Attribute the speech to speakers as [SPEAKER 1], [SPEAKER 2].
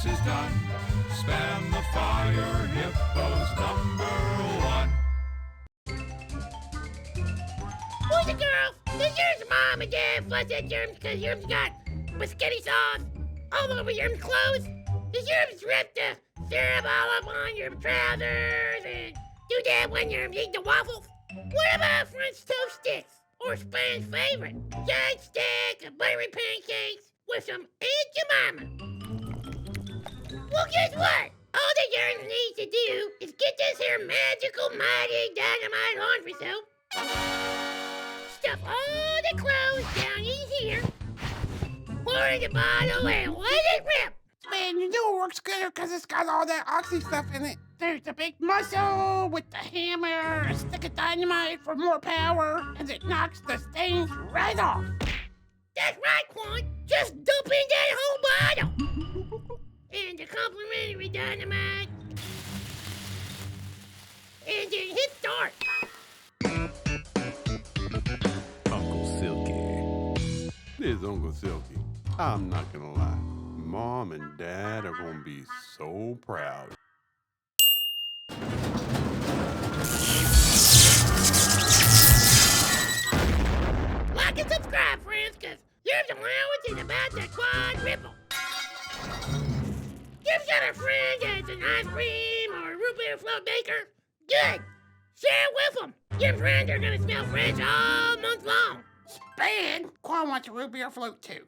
[SPEAKER 1] this is done, spam the fire hippos #1.
[SPEAKER 2] Boys and girls, does your mom and dad flush at germs because yours got spaghetti sauce all over your clothes? Does yours rip the syrup all up on your trousers and do that when you eat the waffles? What about French toast sticks? Or Spain's favorite, giant stack of buttery pancakes with some Aunt Jemima? Well, guess what? All that yours needs to do is get this here magical, mighty dynamite laundry soap. Stuff all the clothes down in here. Pour in the bottle and let it rip.
[SPEAKER 3] Man, you know it works good because it's got all that oxy stuff in it. There's the big muscle with the hammer, a stick of dynamite for more power, and it knocks the stains right off.
[SPEAKER 2] That's right, Cuan. Just dump in that whole bottle. And the complimentary dynamite. And then hit start.
[SPEAKER 4] Uncle Silky.
[SPEAKER 5] This is Uncle Silky. I'm not gonna lie. Mom and Dad are gonna be so proud.
[SPEAKER 2] Like and subscribe, friends, because your allowance is about to quadruple. You've got a friend that's an ice cream or a root beer float baker? Good. Share it with them. Your friends are going to smell fresh all month long.
[SPEAKER 3] Span, Quan wants a root beer float too.